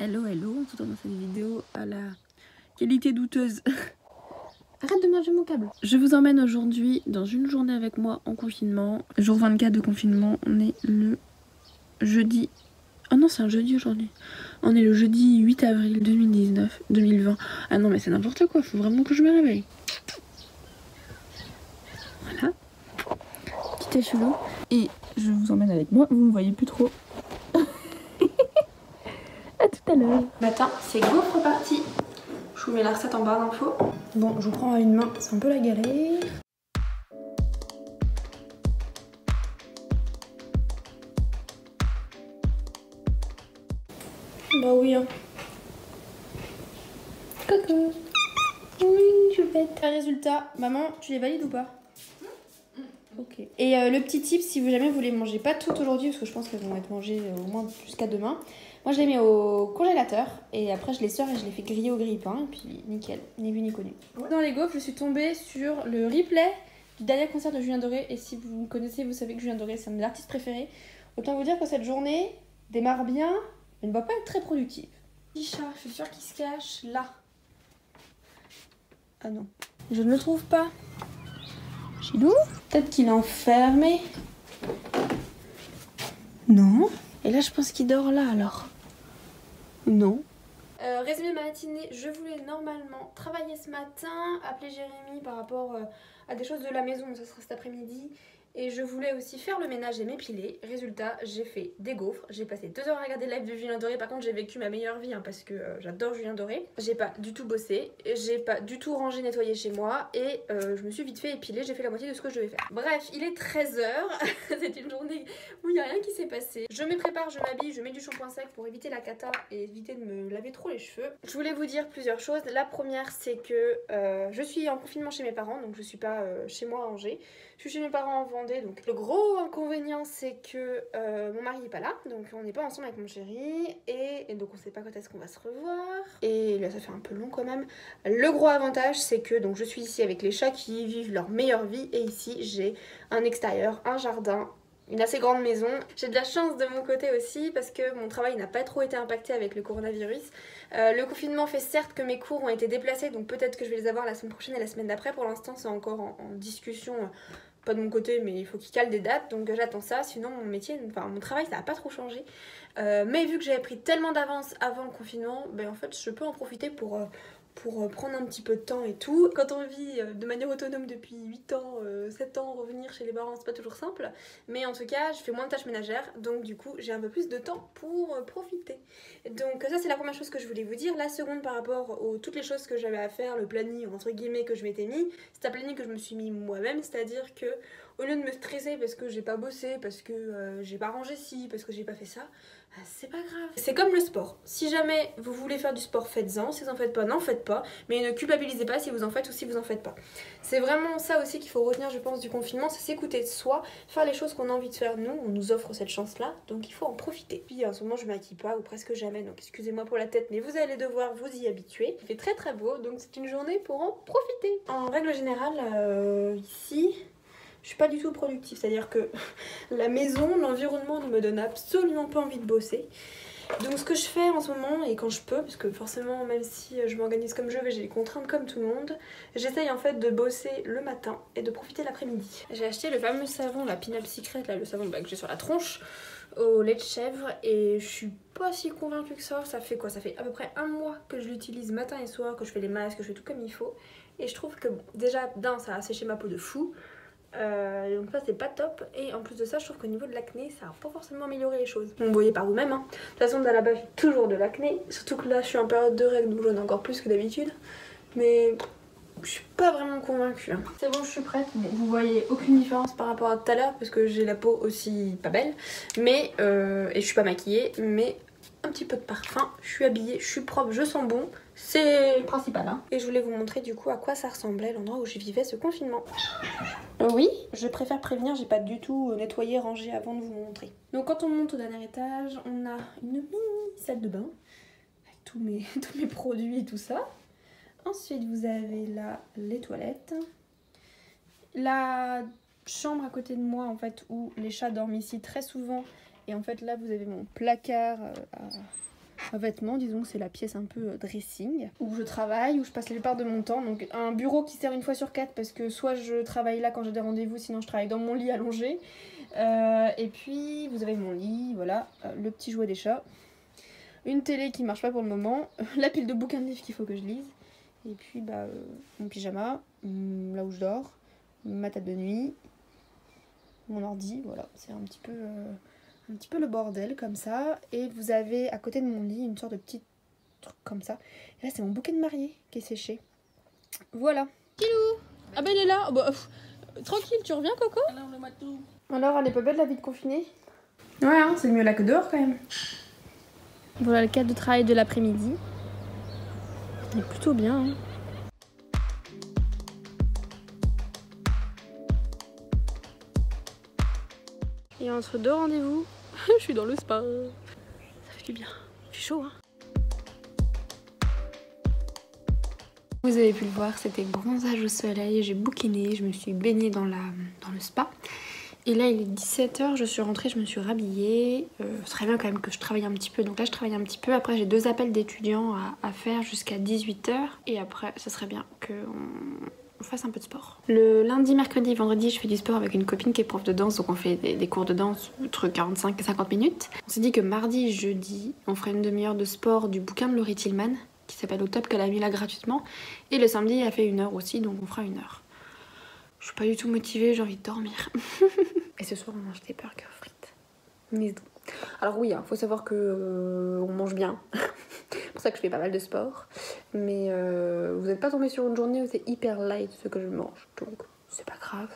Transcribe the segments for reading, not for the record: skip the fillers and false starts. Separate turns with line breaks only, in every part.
Hello, hello, on se retrouve dans cette vidéo à la qualité douteuse. Arrête de manger mon câble. Je vous emmène aujourd'hui dans une journée avec moi en confinement. Jour 24 de confinement, on est le jeudi... Oh non, c'est un jeudi aujourd'hui. On est le jeudi 8 avril 2020. Ah non, mais c'est n'importe quoi, faut vraiment que je me réveille. Voilà. Petit échelon. Et je vous emmène avec moi, vous me voyez plus trop. À tout à l'heure. Matin, c'est gaufre parti. Je vous mets la recette en barre d'infos. Bon, je vous prends à une main, c'est un peu la galère. Bah oui, hein. Coucou. Oui, je vais être. Résultat, maman, tu les valides ou pas? Ok. Et le petit tip, si vous jamais vous les mangez pas toutes aujourd'hui, parce que je pense qu'elles vont être mangées au moins jusqu'à demain. Moi, je les mets au congélateur et après je les sors et je les fais griller au grille-pain et puis nickel, ni vu ni connu. Dans les gaufres, je suis tombée sur le replay du dernier concert de Julien Doré et si vous me connaissez, vous savez que Julien Doré, c'est un de mes artistes préférés. Autant vous dire que cette journée démarre bien, mais ne va pas être très productive. Petit chat, je suis sûre qu'il se cache là. Ah non, je ne le trouve pas. Chilou? Peut-être qu'il est enfermé. Non. Et là, je pense qu'il dort là, alors. Non. Résumé de ma matinée, je voulais normalement travailler ce matin, appeler Jérémy par rapport à des choses de la maison, ça sera cet après-midi. Et je voulais aussi faire le ménage et m'épiler. Résultat, j'ai fait des gaufres. J'ai passé 2 heures à regarder le live de Julien Doré. Par contre, j'ai vécu ma meilleure vie hein, parce que j'adore Julien Doré. J'ai pas du tout bossé. J'ai pas du tout rangé, nettoyé chez moi. Et je me suis vite fait épiler. J'ai fait la moitié de ce que je devais faire. Bref, il est 13 h. C'est une journée où il n'y a rien qui s'est passé. Je me prépare, je m'habille, je mets du shampoing sec pour éviter la cata et éviter de me laver trop les cheveux. Je voulais vous dire plusieurs choses. La première, c'est que je suis en confinement chez mes parents. Donc je suis pas chez moi à Angers. Je suis chez mes parents en Vendée, donc le gros inconvénient c'est que mon mari n'est pas là, donc on n'est pas ensemble avec mon chéri, et donc on sait pas quand est-ce qu'on va se revoir, et là ça fait un peu long quand même. Le gros avantage c'est que donc je suis ici avec les chats qui vivent leur meilleure vie, et ici j'ai un extérieur, un jardin, une assez grande maison. J'ai de la chance de mon côté aussi parce que mon travail n'a pas trop été impacté avec le coronavirus. Le confinement fait certes que mes cours ont été déplacés, donc peut-être que je vais les avoir la semaine prochaine et la semaine d'après. Pour l'instant c'est encore en discussion. Pas de mon côté, mais il faut qu'il cale des dates, donc j'attends ça. Sinon, mon métier, enfin mon travail, ça n'a pas trop changé. Mais vu que j'avais pris tellement d'avance avant le confinement, ben en fait, je peux en profiter pour prendre un petit peu de temps et tout. Quand on vit de manière autonome depuis 8 ans, 7 ans, revenir chez les parents, c'est pas toujours simple. Mais en tout cas, je fais moins de tâches ménagères, donc du coup, j'ai un peu plus de temps pour profiter. Donc ça, c'est la première chose que je voulais vous dire. La seconde, par rapport aux toutes les choses que j'avais à faire, le planning, entre guillemets, que je m'étais mis, c'est un planning que je me suis mis moi-même, c'est-à-dire que au lieu de me stresser parce que j'ai pas bossé, parce que j'ai pas rangé ci, parce que j'ai pas fait ça, c'est pas grave. C'est comme le sport. Si jamais vous voulez faire du sport, faites-en. Si vous en faites pas, n'en faites pas. Mais ne culpabilisez pas si vous en faites ou si vous en faites pas. C'est vraiment ça aussi qu'il faut retenir, je pense, du confinement, c'est s'écouter de soi, faire les choses qu'on a envie de faire. Nous, on nous offre cette chance-là, donc il faut en profiter. Puis en ce moment, je m'acquille pas ou presque jamais, donc excusez-moi pour la tête, mais vous allez devoir vous y habituer. Il fait très très beau, donc c'est une journée pour en profiter. En règle générale, ici... je suis pas du tout productive, c'est-à-dire que la maison, l'environnement ne me donne absolument pas envie de bosser. Donc ce que je fais en ce moment, et quand je peux, parce que forcément même si je m'organise comme je veux, j'ai des contraintes comme tout le monde, j'essaye en fait de bosser le matin et de profiter l'après-midi. J'ai acheté le fameux savon, la Pin Up Secret, là, le savon que j'ai sur la tronche, au lait de chèvre, et je suis pas si convaincue que ça. Ça fait quoi? Ça fait à peu près 1 mois que je l'utilise matin et soir, que je fais les masques, que je fais tout comme il faut. Et je trouve que bon, déjà d'un, ça a asséché ma peau de fou. Donc ça c'est pas top, et en plus de ça je trouve qu'au niveau de l'acné ça a pas forcément amélioré les choses. Vous voyez par vous-même hein. De toute façon là-bas j'ai toujours de l'acné, surtout que là je suis en période de règles donc j'en ai encore plus que d'habitude, mais je suis pas vraiment convaincue hein. C'est bon, je suis prête, mais vous voyez aucune différence par rapport à tout à l'heure parce que j'ai la peau aussi pas belle, mais et je suis pas maquillée, mais un petit peu de parfum, je suis habillée, je suis propre, je sens bon, c'est le principal hein. Et je voulais vous montrer du coup à quoi ça ressemblait l'endroit où je vivais ce confinement. Oui, je préfère prévenir, j'ai pas du tout nettoyé, rangé avant de vous montrer. Donc quand on monte au dernier étage, on a une mini salle de bain avec tous mes produits et tout ça. Ensuite vous avez là les toilettes, la chambre à côté de moi en fait où les chats dorment ici très souvent. Et en fait là vous avez mon placard vêtements, disons, c'est la pièce un peu dressing, où je travaille, où je passe la plupart de mon temps. Donc un bureau qui sert une fois sur 4 parce que soit je travaille là quand j'ai des rendez-vous, sinon je travaille dans mon lit allongé. Et puis vous avez mon lit, voilà, le petit jouet des chats. Une télé qui marche pas pour le moment, la pile de bouquins de livres qu'il faut que je lise. Et puis mon pyjama, là où je dors, ma table de nuit, mon ordi, voilà, c'est un petit peu le bordel comme ça. Et vous avez à côté de mon lit une sorte de petit truc comme ça. Et là c'est mon bouquet de mariée qui est séché. Voilà. Kilou. Ah bah il est là. Oh, bah, tranquille, tu reviens Coco? Alors elle est pas belle la vie de confinée? Ouais hein, c'est mieux là que dehors quand même. Voilà le cadre de travail de l'après-midi. Il est plutôt bien hein. Et entre deux rendez-vous, je suis dans le spa. Ça fait du bien. Il fait chaud hein. Vous avez pu le voir, c'était bronzage au soleil, j'ai bouquiné, je me suis baignée dans le spa. Et là il est 17 h, je suis rentrée, je me suis rhabillée. Ce serait bien quand même que je travaille un petit peu, donc là je travaille un petit peu. Après j'ai 2 appels d'étudiants à faire jusqu'à 18 h. Et après ça serait bien qu'on fasse un peu de sport. Le lundi, mercredi, vendredi je fais du sport avec une copine qui est prof de danse, donc on fait des cours de danse entre 45 et 50 minutes. On s'est dit que mardi, jeudi, on ferait une demi-heure de sport du bouquin de Laurie Tillman qui s'appelle Au Top, qu'elle a mis là gratuitement. Et le samedi elle a fait 1 heure aussi, donc on fera 1 heure. Je suis pas du tout motivée, j'ai envie de dormir. Et ce soir on mange des burgers frites maison. Alors oui, faut savoir que on mange bien. C'est pour ça que je fais pas mal de sport. Mais vous n'êtes pas tombé sur une journée où c'est hyper light ce que je mange. Donc c'est pas grave,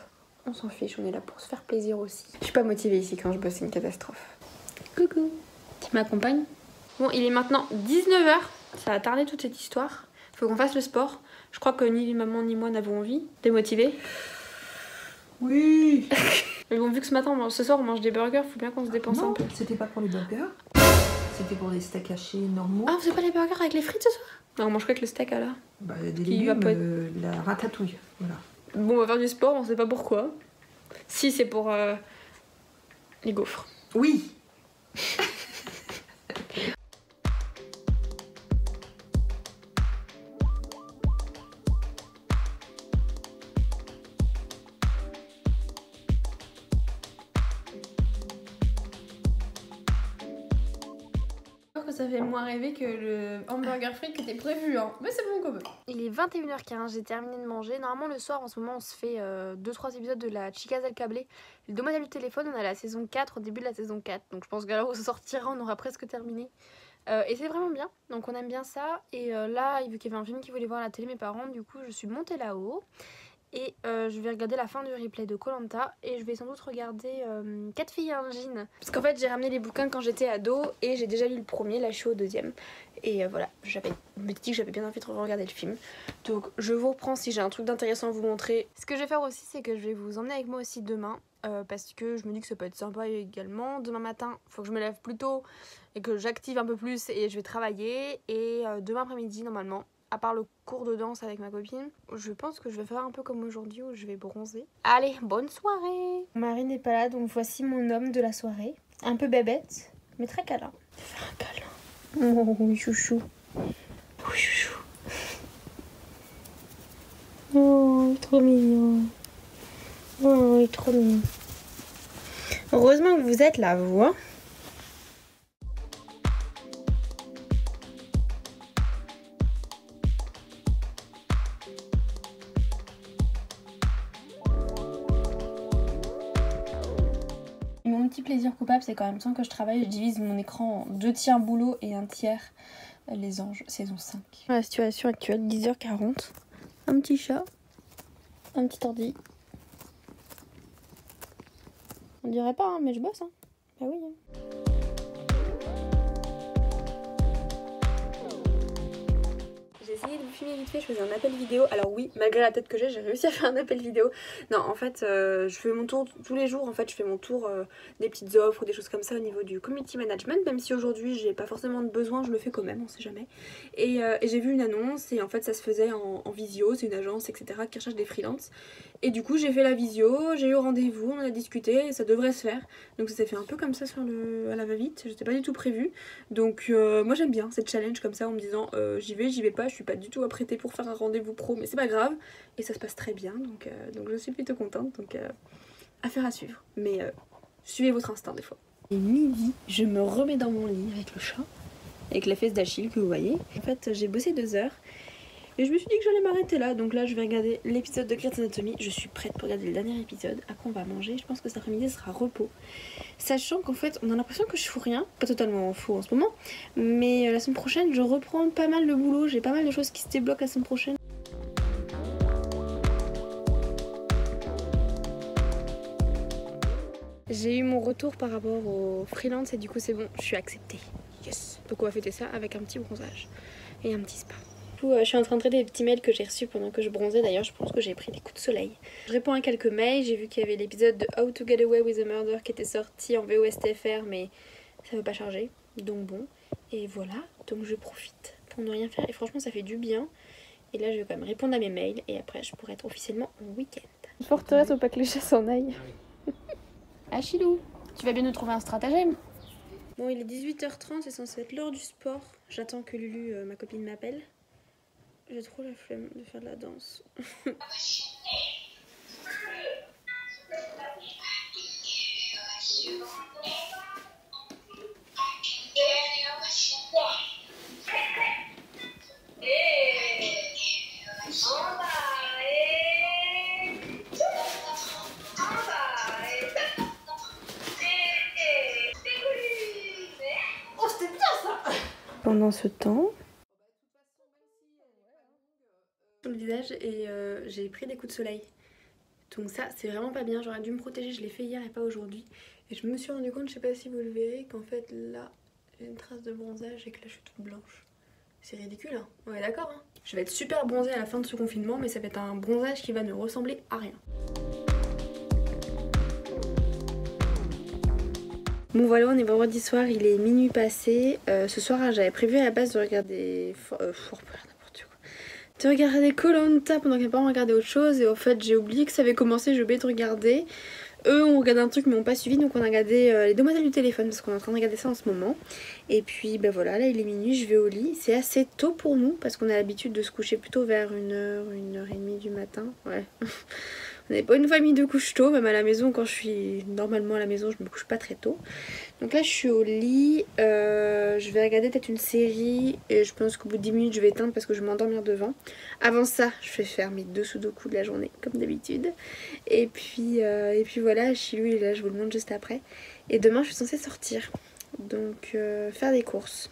on s'en fiche, on est là pour se faire plaisir aussi. Je suis pas motivée ici quand je bosse, c'est une catastrophe. Coucou, tu m'accompagnes? Bon, il est maintenant 19 h. Ça a tardé toute cette histoire. Faut qu'on fasse le sport. Je crois que ni maman ni moi n'avons envie. T'es motivée?
Oui.
Mais bon, vu que ce soir on mange des burgers, faut bien qu'on se dépense un peu.
C'était pas pour les burgers. C'était pour des steaks hachés normaux.
Ah, vous faites pas les burgers avec les frites ce soir? Non, on mange quoi avec le steak alors?
Bah, des légumes, la ratatouille, voilà.
Bon, on va faire du sport, on sait pas pourquoi. Si, c'est pour les gaufres.
Oui.
Ça fait moins rêver que le hamburger frites qui était prévu hein. Mais c'est bon quand même. Il est 21 h 15, j'ai terminé de manger. Normalement le soir en ce moment on se fait 2-3 épisodes de la Chicas del Cable. Le Demoiselle du téléphone, on a la saison 4, au début de la saison 4. Donc je pense qu'à l'heure où ça sortira on aura presque terminé. Et c'est vraiment bien, donc on aime bien ça. Et là, vu qu'il y avait un film qu'ils voulaient voir à la télé mes parents, du coup je suis montée là-haut. Et je vais regarder la fin du replay de Koh-Lanta. Et je vais sans doute regarder 4 filles et un jean. Parce qu'en fait j'ai ramené les bouquins quand j'étais ado. Et j'ai déjà lu le premier, là je suis au 2e. Et voilà, je me dis que j'avais bien envie de regarder le film. Donc je vous reprends si j'ai un truc d'intéressant à vous montrer. Ce que je vais faire aussi, c'est que je vais vous emmener avec moi aussi demain. Parce que je me dis que ça peut être sympa également. Demain matin, il faut que je me lève plus tôt et que j'active un peu plus et je vais travailler. Et demain après-midi, normalement, à part le cours de danse avec ma copine, je pense que je vais faire un peu comme aujourd'hui où je vais bronzer. Allez, bonne soirée! Marie n'est pas là, donc voici mon homme de la soirée. Un peu bébête, mais très câlin. Je vais faire un câlin. Oh oui, chouchou. Oui, chouchou. Oh, il est trop mignon. Oh, il est trop mignon. Heureusement que vous êtes là, vous, hein. Mon petit plaisir coupable, c'est quand même sans que je travaille, je divise mon écran en 2 tiers boulot et 1 tiers les anges, saison 5. La situation actuelle, 10h40. Un petit chat, un petit ordi. On dirait pas, hein, mais je bosse. Hein. Bah oui. Hein. J'ai essayé de vous filmer vite fait, je faisais un appel vidéo. Alors oui, malgré la tête que j'ai réussi à faire un appel vidéo. Non, en fait, je fais mon tour tous les jours. En fait, je fais mon tour des petites offres ou des choses comme ça au niveau du community management. Même si aujourd'hui, j'ai pas forcément de besoin, je le fais quand même, on sait jamais. Et j'ai vu une annonce et en fait, ça se faisait en visio. C'est une agence, etc. qui recherche des freelances. Et du coup j'ai fait la visio, j'ai eu rendez-vous, on a discuté et ça devrait se faire. Donc ça s'est fait un peu comme ça à la va-vite, j'étais pas du tout prévue. Donc moi j'aime bien cette challenge comme ça en me disant j'y vais pas, je suis pas du tout apprêtée pour faire un rendez-vous pro mais c'est pas grave. Et ça se passe très bien donc je suis plutôt contente, donc affaire à suivre. Mais suivez votre instinct des fois. Et midi, je me remets dans mon lit avec le chat, avec la fesse d'Achille que vous voyez. En fait j'ai bossé 2 heures. Et je me suis dit que j'allais m'arrêter là, donc là je vais regarder l'épisode de Grey's Anatomy. Je suis prête pour regarder le dernier épisode. Après on va manger, je pense que cet après-midi sera repos. Sachant qu'en fait on a l'impression que je fous rien, pas totalement fou en ce moment. Mais la semaine prochaine je reprends pas mal le boulot, j'ai pas mal de choses qui se débloquent la semaine prochaine. J'ai eu mon retour par rapport au freelance et du coup c'est bon, je suis acceptée. Yes. Donc on va fêter ça avec un petit bronzage et un petit spa. Je suis en train de traiter des petits mails que j'ai reçus pendant que je bronzais. D'ailleurs je pense que j'ai pris des coups de soleil. Je réponds à quelques mails, j'ai vu qu'il y avait l'épisode de How to Get Away with a Murder qui était sorti en VOSTFR mais ça veut pas charger, donc bon. Et voilà, donc je profite pour ne rien faire et franchement ça fait du bien. Et là je vais quand même répondre à mes mails et après je pourrai être officiellement en week-end. Une forteresse faut pas que les chats s'en aillent. Achilou, tu vas bien nous trouver un stratagème. Bon il est 18h30, c'est censé être l'heure du sport. J'attends que Lulu, ma copine, m'appelle. J'ai trop la flemme de faire de la danse. Oh, c'était bien ça! Pendant ce temps, le visage et j'ai pris des coups de soleil. Donc ça c'est vraiment pas bien, j'aurais dû me protéger, je l'ai fait hier et pas aujourd'hui. Et je me suis rendu compte, je sais pas si vous le verrez, qu'en fait là j'ai une trace de bronzage et que là je suis toute blanche. C'est ridicule hein, on est d'accord hein. Je vais être super bronzée à la fin de ce confinement mais ça va être un bronzage qui va ne ressembler à rien. Bon voilà, on est vendredi soir, il est minuit passé. Ce soir j'avais prévu à la base de regarder... de regarder Koh-Lanta pendant que mes parents regardaient autre chose et en fait j'ai oublié que ça avait commencé, j'ai oublié de regarder. Eux ont regardé un truc mais m'ont pas suivi donc on a regardé les Demoiselles du téléphone parce qu'on est en train de regarder ça en ce moment. Et puis ben voilà, là il est minuit, je vais au lit. C'est assez tôt pour nous parce qu'on a l'habitude de se coucher plutôt vers 1h, 1h30 du matin. Ouais. On n'est pas une famille de couche tôt, même à la maison quand je suis normalement à la maison je me couche pas très tôt. Donc là je suis au lit, je vais regarder peut-être une série et je pense qu'au bout de 10 minutes je vais éteindre parce que je vais m'endormir devant. Avant ça je vais faire mes 2 sudoku de la journée comme d'habitude. Et puis voilà, Chilou est là, je vous le montre juste après. Et demain je suis censée sortir, donc faire des courses.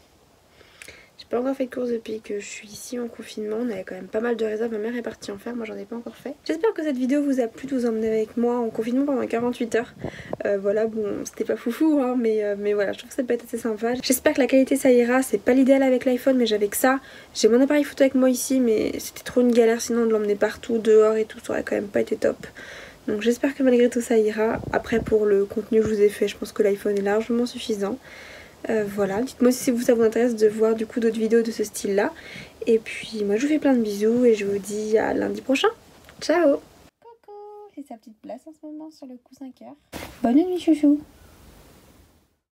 J'ai pas encore fait de courses depuis que je suis ici en confinement, on avait quand même pas mal de réserves, ma mère est partie en faire, moi j'en ai pas encore fait. J'espère que cette vidéo vous a plu de vous emmener avec moi en confinement pendant 48 heures. Voilà, bon c'était pas foufou hein, mais voilà, je trouve que ça peut être assez sympa. J'espère que la qualité ça ira, c'est pas l'idéal avec l'iPhone mais j'avais que ça. J'ai mon appareil photo avec moi ici mais c'était trop une galère sinon de l'emmener partout, dehors et tout, ça aurait quand même pas été top. Donc j'espère que malgré tout ça ira. Après pour le contenu que je vous ai fait, je pense que l'iPhone est largement suffisant. Voilà, dites-moi si ça vous intéresse de voir du coup d'autres vidéos de ce style là. Et puis moi je vous fais plein de bisous et je vous dis à lundi prochain. Ciao. Coucou, j'ai sa petite place en ce moment sur le coussin cœur. Bonne nuit chouchou.